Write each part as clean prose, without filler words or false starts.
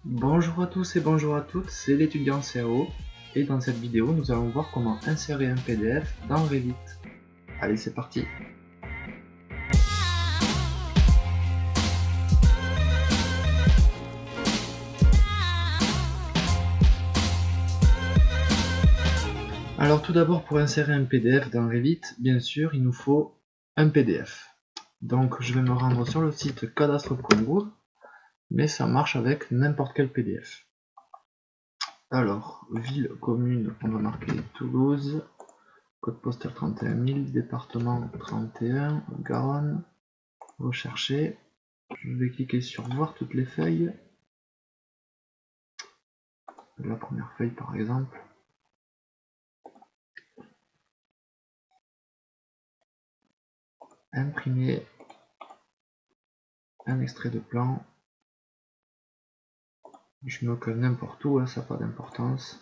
Bonjour à tous et bonjour à toutes, c'est l'étudiant CAO et dans cette vidéo nous allons voir comment insérer un PDF dans Revit. Allez, c'est parti. Alors tout d'abord, pour insérer un PDF dans Revit, bien sûr il nous faut un PDF. Donc je vais me rendre sur le site cadastre.gouv, mais ça marche avec n'importe quel PDF. Alors, ville, commune, on va marquer Toulouse, code postal 31 000, département 31, Garonne, rechercher. Je vais cliquer sur voir toutes les feuilles. La première feuille par exemple. Imprimer un extrait de plan. Je me colle n'importe où, ça n'a pas d'importance.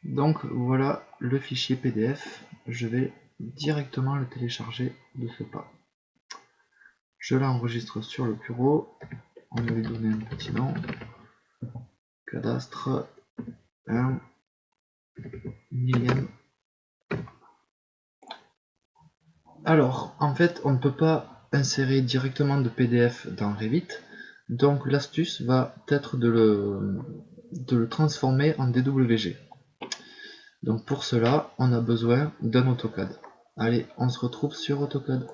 Donc voilà le fichier PDF. Je vais directement le télécharger de ce pas. Je l'enregistre sur le bureau. On va lui donner un petit nom. Cadastre 1 millième. Alors, en fait, on ne peut pas insérer directement de PDF dans Revit. Donc l'astuce va être de le transformer en DWG. Donc pour cela, on a besoin d'un AutoCAD. Allez, on se retrouve sur AutoCAD.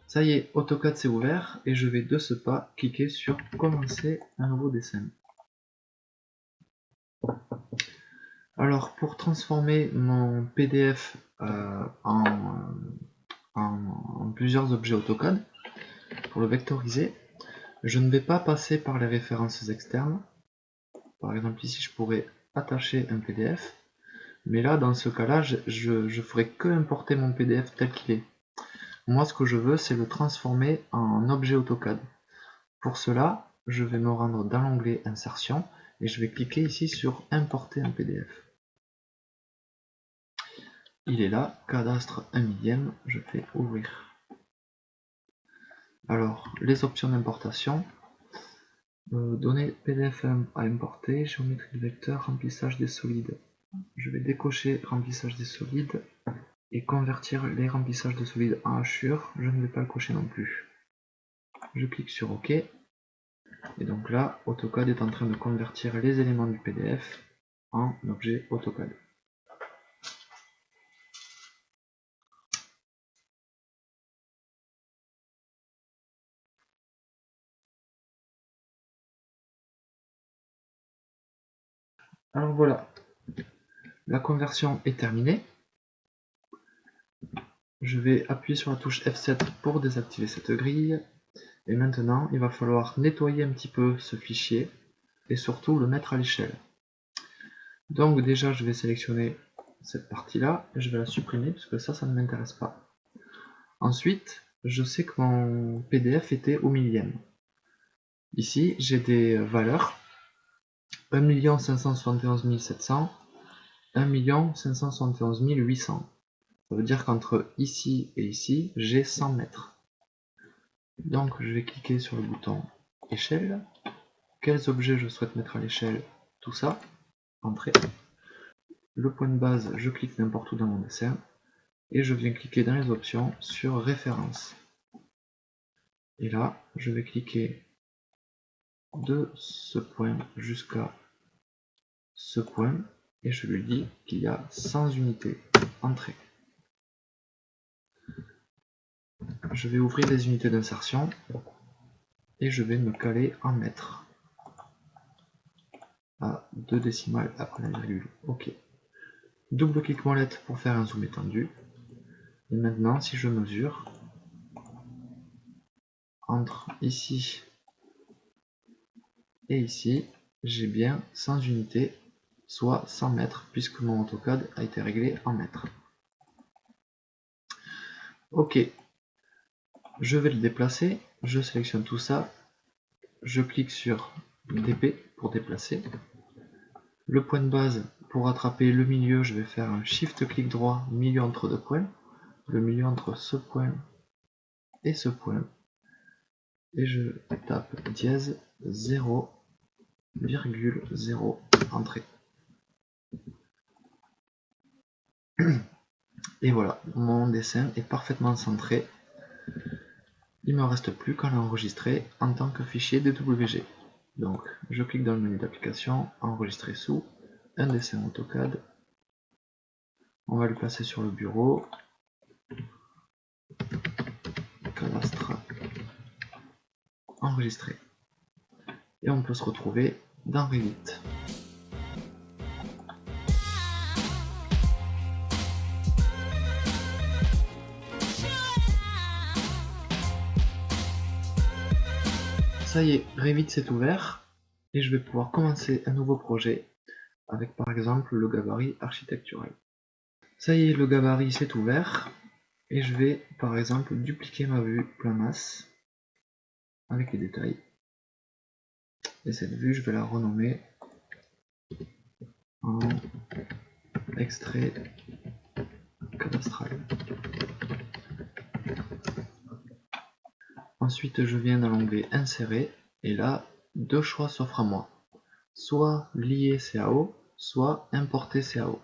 Ça y est, AutoCAD s'est ouvert et je vais de ce pas cliquer sur commencer un nouveau dessin. Alors pour transformer mon PDF en plusieurs objets AutoCAD, pour le vectoriser, je ne vais pas passer par les références externes. Par exemple ici je pourrais attacher un PDF, mais là dans ce cas là je ferai que importer mon PDF tel qu'il est. Moi ce que je veux c'est le transformer en objet AutoCAD. Pour cela je vais me rendre dans l'onglet insertion et je vais cliquer ici sur importer un PDF. Il est là, cadastre 1 millième, je fais ouvrir. Alors les options d'importation. Données PDF à importer, géométrie de vecteur, remplissage des solides. Je vais décocher remplissage des solides et convertir les remplissages de solides en hachure. Je ne vais pas le cocher non plus. Je clique sur OK. Et donc là, AutoCAD est en train de convertir les éléments du PDF en objet AutoCAD. Alors voilà, la conversion est terminée. Je vais appuyer sur la touche F7 pour désactiver cette grille. Et maintenant, il va falloir nettoyer un petit peu ce fichier et surtout le mettre à l'échelle. Donc déjà, je vais sélectionner cette partie-là et je vais la supprimer parce que ça ne m'intéresse pas. Ensuite, je sais que mon PDF était au millième. Ici, j'ai des valeurs 1 571 700, 1 571 800. Ça veut dire qu'entre ici et ici, j'ai 100 mètres. Donc je vais cliquer sur le bouton échelle. Quels objets je souhaite mettre à l'échelle? Tout ça. Entrée. Le point de base, je clique n'importe où dans mon dessin. Et je viens cliquer dans les options sur référence. Et là, je vais cliquer de ce point jusqu'à ce point et je lui dis qu'il y a 100 unités. Entrée. Je vais ouvrir les unités d'insertion et je vais me caler en mètres à 2 décimales après la virgule. OK. Double clic molette pour faire un zoom étendu. Et maintenant, si je mesure entre ici et ici, j'ai bien 100 unités, soit 100 mètres, puisque mon AutoCAD a été réglé en mètres. Ok, je vais le déplacer, je sélectionne tout ça, je clique sur DP pour déplacer. Le point de base, pour attraper le milieu, je vais faire un Shift clic droit, milieu entre deux points. Le milieu entre ce point et ce point. Et je tape dièse 0,0 entrée. Et voilà, mon dessin est parfaitement centré. Il ne me reste plus qu'à l'enregistrer en tant que fichier DWG. Donc, je clique dans le menu d'application, enregistrer sous, un dessin AutoCAD. On va le placer sur le bureau. Cadastre. Enregistrer. Et on peut se retrouver dans Revit. Ça y est, Revit s'est ouvert et je vais pouvoir commencer un nouveau projet avec par exemple le gabarit architectural. Ça y est, le gabarit s'est ouvert et je vais par exemple dupliquer ma vue plan masse avec les détails. Et cette vue, je vais la renommer en extrait cadastral. Ensuite, je viens dans l'onglet Insérer, et là, deux choix s'offrent à moi. Soit lier CAO, soit importer CAO.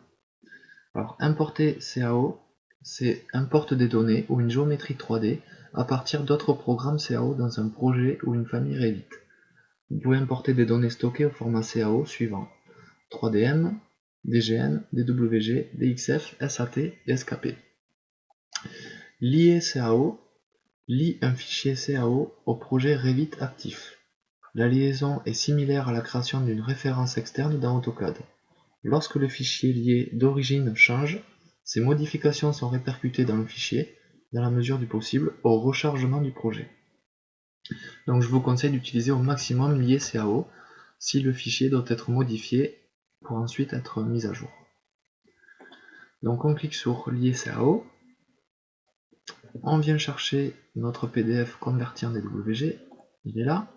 Alors, importer CAO, c'est importe des données ou une géométrie 3D à partir d'autres programmes CAO dans un projet ou une famille Revit. Vous pouvez importer des données stockées au format CAO suivant 3DM, DGN, DWG, DXF, SAT et SKP. Lier CAO lie un fichier CAO au projet Revit actif. La liaison est similaire à la création d'une référence externe dans AutoCAD. Lorsque le fichier lié d'origine change, ces modifications sont répercutées dans le fichier, dans la mesure du possible, au rechargement du projet. Donc je vous conseille d'utiliser au maximum lier CAO si le fichier doit être modifié pour ensuite être mis à jour. Donc on clique sur lier CAO. On vient chercher notre PDF converti en DWG, il est là.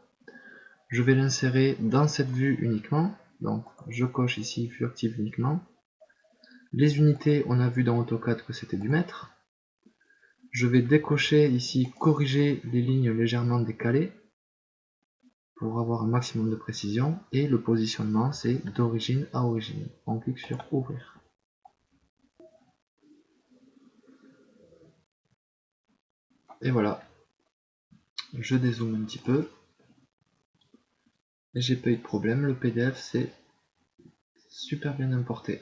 Je vais l'insérer dans cette vue uniquement, donc je coche ici vue active uniquement. Les unités, on a vu dans AutoCAD que c'était du mètre. Je vais décocher ici, corriger les lignes légèrement décalées pour avoir un maximum de précision, et le positionnement c'est d'origine à origine. On clique sur ouvrir. Et voilà, je dézoome un petit peu, et j'ai pas eu de problème, le PDF c'est super bien importé.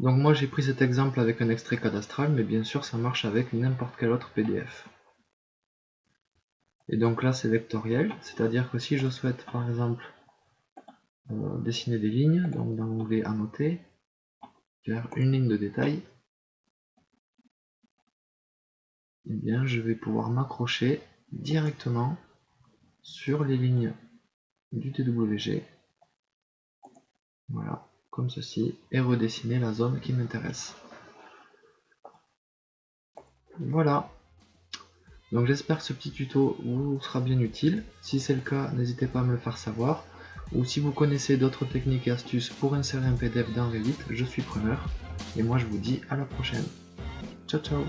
Donc moi j'ai pris cet exemple avec un extrait cadastral, mais bien sûr ça marche avec n'importe quel autre PDF. Et donc là c'est vectoriel, c'est-à-dire que si je souhaite par exemple dessiner des lignes, donc dans l'onglet annoter, faire une ligne de détail, eh bien je vais pouvoir m'accrocher directement sur les lignes du DWG, voilà, comme ceci, et redessiner la zone qui m'intéresse. Voilà, donc j'espère que ce petit tuto vous sera bien utile. Si c'est le cas, n'hésitez pas à me le faire savoir, ou si vous connaissez d'autres techniques et astuces pour insérer un PDF dans Revit, je suis preneur, et moi je vous dis à la prochaine. Ciao ciao.